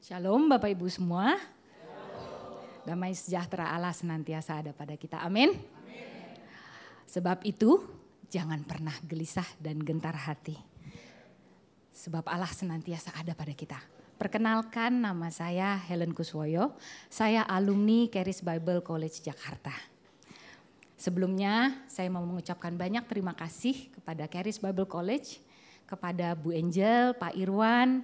Shalom Bapak Ibu semua. Damai sejahtera Allah senantiasa ada pada kita. Amin. Sebab itu jangan pernah gelisah dan gentar hati. Sebab Allah senantiasa ada pada kita. Perkenalkan, nama saya Helen Kuswoyo. Saya alumni Charis Bible College Jakarta. Sebelumnya saya mau mengucapkan banyak terima kasih kepada Charis Bible College, kepada Bu Angel, Pak Irwan,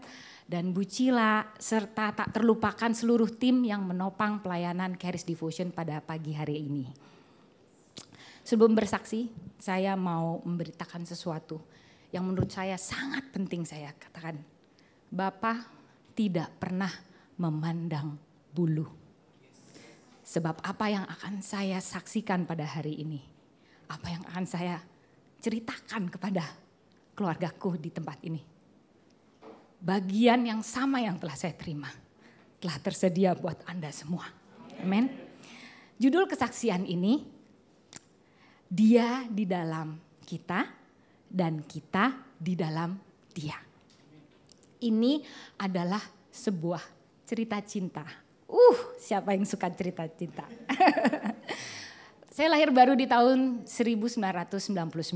dan Bu Cila, serta tak terlupakan seluruh tim yang menopang pelayanan Charis Devotion pada pagi hari ini. Sebelum bersaksi, saya mau memberitakan sesuatu yang menurut saya sangat penting saya katakan. Bapa tidak pernah memandang bulu. Sebab apa yang akan saya saksikan pada hari ini, apa yang akan saya ceritakan kepada keluargaku di tempat ini, bagian yang sama yang telah saya terima, telah tersedia buat Anda semua. Amin. Judul kesaksian ini, Dia di dalam kita dan kita di dalam Dia. Ini adalah sebuah cerita cinta. Siapa yang suka cerita cinta? Saya lahir baru di tahun 1999.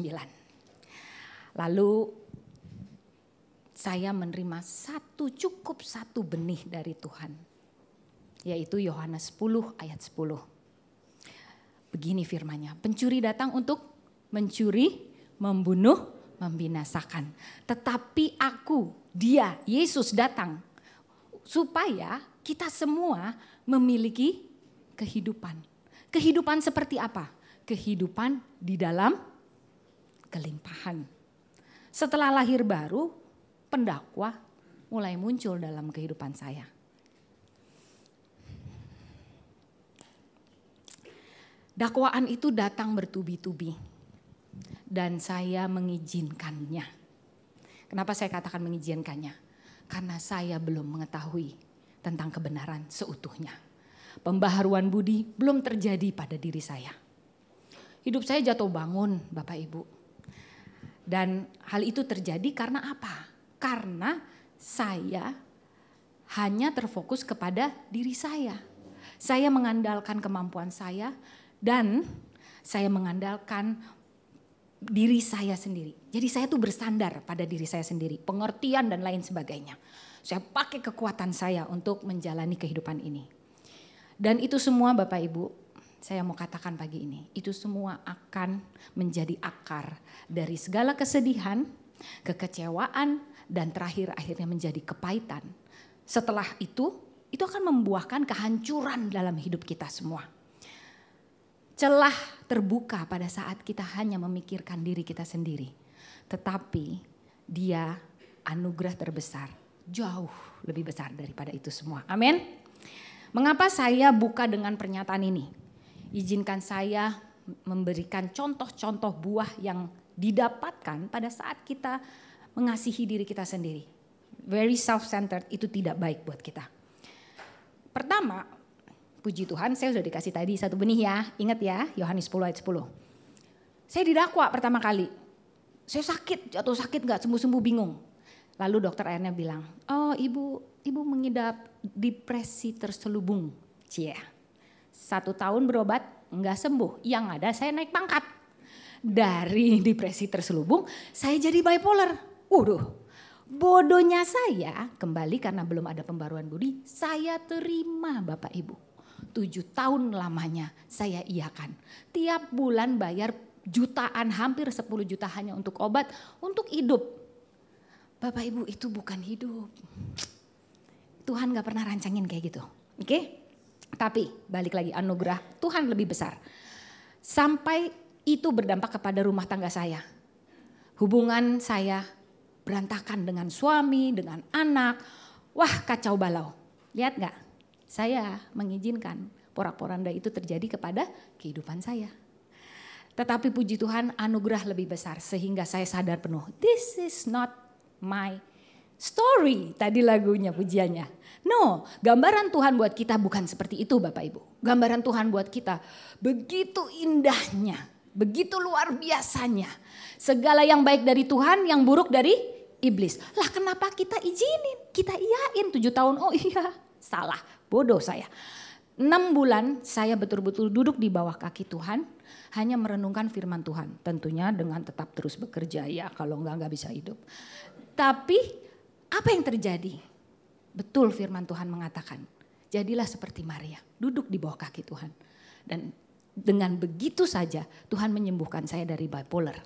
Lalu saya menerima cukup satu benih dari Tuhan. Yaitu Yohanes 10 ayat 10. Begini firman-Nya, pencuri datang untuk mencuri, membunuh, membinasakan. Tetapi aku, Dia, Yesus datang supaya kita semua memiliki kehidupan. Kehidupan seperti apa? Kehidupan di dalam kelimpahan. Setelah lahir baru, pendakwah mulai muncul dalam kehidupan saya. Dakwaan itu datang bertubi-tubi dan saya mengizinkannya. Kenapa saya katakan mengizinkannya? Karena saya belum mengetahui tentang kebenaran seutuhnya. Pembaharuan budi belum terjadi pada diri saya. Hidup saya jatuh bangun, Bapak Ibu. Dan hal itu terjadi karena apa? Karena saya hanya terfokus kepada diri saya. Saya mengandalkan kemampuan saya dan saya mengandalkan diri saya sendiri. Jadi saya tuh bersandar pada diri saya sendiri, pengertian dan lain sebagainya. Saya pakai kekuatan saya untuk menjalani kehidupan ini. Dan itu semua Bapak Ibu, saya mau katakan pagi ini, itu semua akan menjadi akar dari segala kesedihan, kekecewaan, dan terakhir akhirnya menjadi kepahitan. Setelah itu akan membuahkan kehancuran dalam hidup kita semua. Celah terbuka pada saat kita hanya memikirkan diri kita sendiri. Tetapi Dia anugerah terbesar, jauh lebih besar daripada itu semua. Amin. Mengapa saya buka dengan pernyataan ini? Izinkan saya memberikan contoh-contoh buah yang didapatkan pada saat kita mengasihi diri kita sendiri. Very self-centered, itu tidak baik buat kita. Pertama, puji Tuhan saya sudah dikasih tadi satu benih ya. Ingat ya, Yohanes 10 ayat 10. Saya didakwa pertama kali. Saya sakit, jatuh sakit gak sembuh-sembuh bingung. Lalu dokter akhirnya bilang, oh ibu mengidap depresi terselubung. Cie. 1 tahun berobat gak sembuh, yang ada saya naik pangkat. Dari depresi terselubung saya jadi bipolar. Bodohnya saya kembali karena belum ada pembaruan budi, saya terima Bapak Ibu. 7 tahun lamanya saya iakan. Tiap bulan bayar jutaan, hampir 10 juta hanya untuk obat, untuk hidup. Bapak Ibu, itu bukan hidup. Tuhan gak pernah rancangin kayak gitu. Oke? Tapi balik lagi, anugerah Tuhan lebih besar. Sampai itu berdampak kepada rumah tangga saya. Hubungan saya berantakan dengan suami, dengan anak. Wah, kacau balau. Lihat gak? Saya mengizinkan porak-poranda itu terjadi kepada kehidupan saya. Tetapi puji Tuhan, anugerah lebih besar sehingga saya sadar penuh. This is not my story. Tadi lagunya, pujiannya. No, gambaran Tuhan buat kita bukan seperti itu Bapak Ibu. Gambaran Tuhan buat kita begitu indahnya, begitu luar biasanya. Segala yang baik dari Tuhan, yang buruk dari iblis. Lah kenapa kita izinin, kita iyain 7 tahun, oh iya salah, bodoh saya. 6 bulan saya betul-betul duduk di bawah kaki Tuhan, hanya merenungkan firman Tuhan. Tentunya dengan tetap terus bekerja ya, kalau enggak bisa hidup. Tapi apa yang terjadi? Betul firman Tuhan mengatakan, jadilah seperti Maria, duduk di bawah kaki Tuhan. Dan dengan begitu saja Tuhan menyembuhkan saya dari bipolar.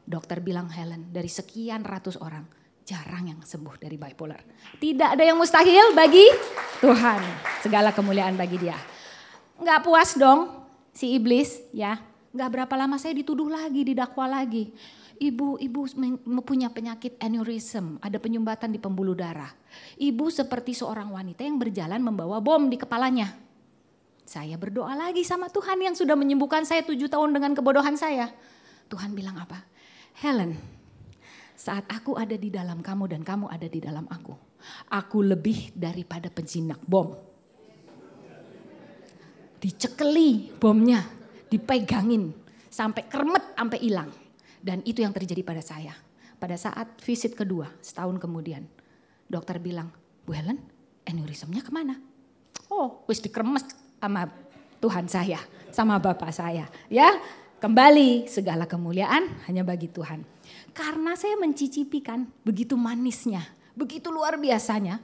Dokter bilang, Helen, dari sekian ratus orang jarang yang sembuh dari bipolar. Tidak ada yang mustahil bagi Tuhan. Segala kemuliaan bagi Dia. Enggak puas dong si iblis ya. Enggak berapa lama saya dituduh lagi, didakwa lagi. Ibu punya penyakit aneurism, ada penyumbatan di pembuluh darah. Ibu seperti seorang wanita yang berjalan membawa bom di kepalanya. Saya berdoa lagi sama Tuhan yang sudah menyembuhkan saya 7 tahun dengan kebodohan saya. Tuhan bilang apa? Helen, saat aku ada di dalam kamu dan kamu ada di dalam aku lebih daripada penjinak bom. Dicekeli bomnya, dipegangin sampai kremet, sampai hilang. Dan itu yang terjadi pada saya. Pada saat visit kedua, setahun kemudian, dokter bilang, Bu Helen, aneurismnya kemana? Oh, wis dikremes sama Tuhan saya, sama Bapak saya, ya. Kembali segala kemuliaan hanya bagi Tuhan. Karena saya mencicipi kan begitu manisnya, begitu luar biasanya.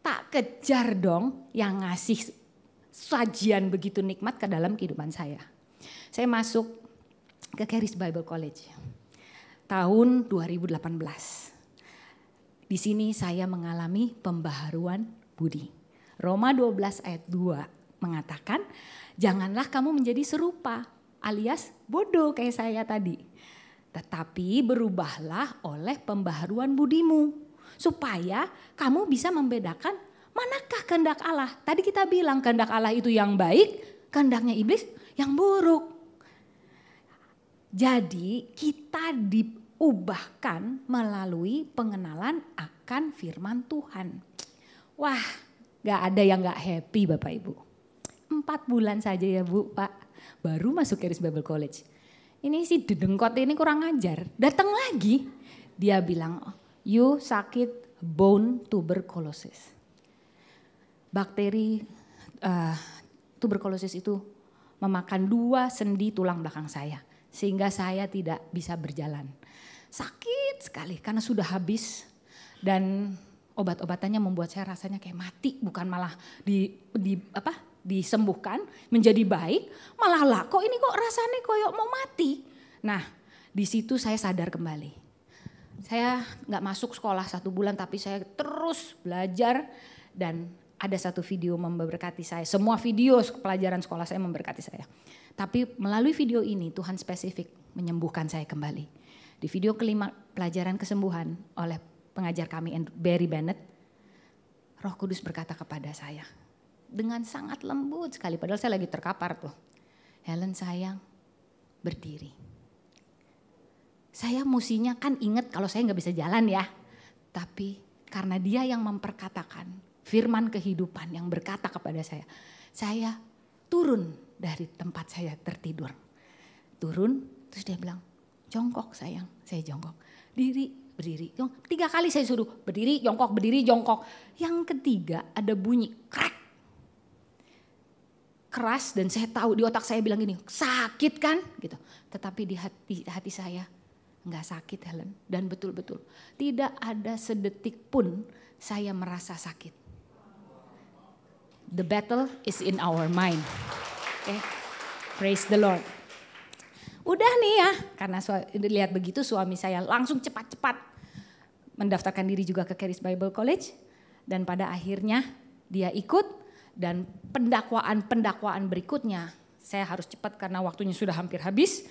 Tak kejar dong yang ngasih sajian begitu nikmat ke dalam kehidupan saya. Saya masuk ke Charis Bible College tahun 2018. Di sini saya mengalami pembaharuan budi. Roma 12 ayat 2 mengatakan, janganlah kamu menjadi serupa alias bodoh kayak saya tadi. Tetapi berubahlah oleh pembaharuan budimu. Supaya kamu bisa membedakan manakah kehendak Allah. Tadi kita bilang kehendak Allah itu yang baik, kehendaknya iblis yang buruk. Jadi kita diubahkan melalui pengenalan akan firman Tuhan. Wah, gak ada yang gak happy Bapak Ibu. 4 bulan saja ya Bu, Pak. Baru masuk Charis Bible College. Ini si dedengkot ini kurang ajar. Datang lagi, dia bilang, you sakit bone tuberculosis. Bakteri tuberculosis itu memakan 2 sendi tulang belakang saya. Sehingga saya tidak bisa berjalan. Sakit sekali karena sudah habis. Dan obat-obatannya membuat saya rasanya kayak mati. Bukan malah disembuhkan menjadi baik, malah lah kok ini kok rasanya koyok mau mati. Nah di situ saya sadar kembali. Saya gak masuk sekolah 1 bulan tapi saya terus belajar dan ada satu video memberkati saya. Semua video pelajaran sekolah saya memberkati saya. Tapi melalui video ini Tuhan spesifik menyembuhkan saya kembali. Di video kelima pelajaran kesembuhan oleh pengajar kami Barry Bennett, Roh Kudus berkata kepada saya dengan sangat lembut sekali, padahal saya lagi terkapar tuh. Helen sayang, berdiri. Saya mestinya kan ingat kalau saya gak bisa jalan ya. Tapi karena dia yang memperkatakan firman kehidupan yang berkata kepada saya turun dari tempat saya tertidur. Turun, terus dia bilang, jongkok sayang, saya jongkok. Berdiri, 3 kali saya suruh berdiri, jongkok. Yang ketiga ada bunyi, krek. Keras dan saya tahu di otak saya bilang gini, sakit kan? Gitu. Tetapi di hati saya, enggak sakit Helen. Dan betul-betul tidak ada sedetik pun saya merasa sakit. The battle is in our mind. Okay. Praise the Lord. Udah nih ya, karena lihat begitu suami saya langsung cepat-cepat mendaftarkan diri juga ke Charis Bible College. Dan pada akhirnya dia ikut dan pendakwaan berikutnya saya harus cepat karena waktunya sudah hampir habis.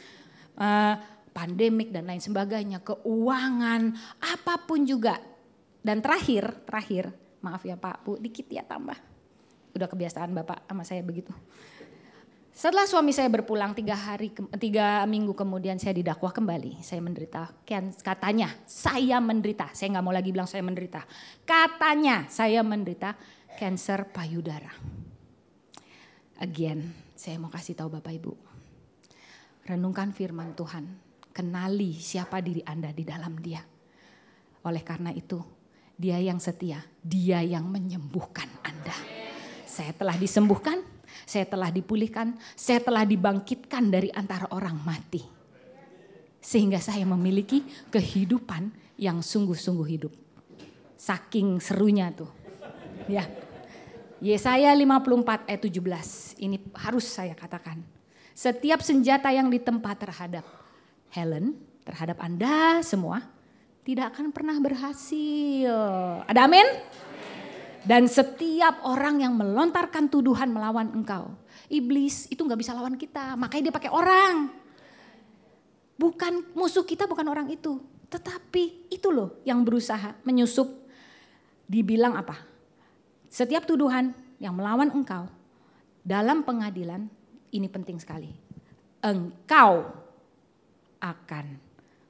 Pandemik dan lain sebagainya, keuangan, apapun juga. Dan terakhir, maaf ya Pak Bu, dikit ya tambah. Udah kebiasaan Bapak sama saya begitu. Setelah suami saya berpulang 3 minggu kemudian saya didakwah kembali. Saya menderita, katanya saya menderita. Saya gak mau lagi bilang saya menderita. Katanya saya menderita kanker payudara. Again, saya mau kasih tahu Bapak Ibu. Renungkan firman Tuhan. Kenali siapa diri Anda di dalam Dia. Oleh karena itu, Dia yang setia, Dia yang menyembuhkan Anda. Saya telah disembuhkan, saya telah dipulihkan, saya telah dibangkitkan dari antara orang mati. Sehingga saya memiliki kehidupan yang sungguh-sungguh hidup. Saking serunya tuh. Ya. Yesaya 54 ayat 17. Ini harus saya katakan. Setiap senjata yang ditempa terhadap Helen, terhadap Anda semua, tidak akan pernah berhasil. Ada amin? Dan setiap orang yang melontarkan tuduhan melawan engkau, iblis itu gak bisa lawan kita, makanya dia pakai orang. Bukan musuh kita, bukan orang itu, tetapi itu loh yang berusaha menyusup. Dibilang apa? Setiap tuduhan yang melawan engkau dalam pengadilan, ini penting sekali. Engkau akan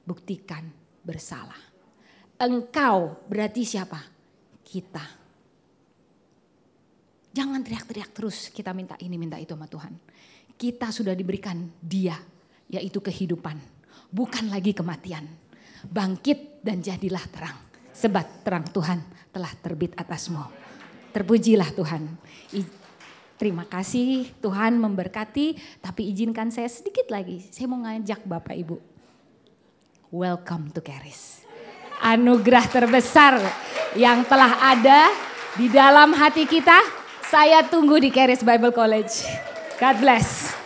buktikan bersalah. Engkau berarti siapa? Kita. Jangan teriak-teriak terus kita minta ini minta itu sama Tuhan. Kita sudah diberikan Dia, yaitu kehidupan. Bukan lagi kematian. Bangkit dan jadilah terang. Sebab terang Tuhan telah terbit atasmu. Terpujilah Tuhan. Terima kasih Tuhan memberkati. Tapi izinkan saya sedikit lagi. Saya mau ngajak Bapak Ibu. Welcome to Charis. Anugerah terbesar yang telah ada di dalam hati kita. Saya tunggu di Charis Bible College. God bless.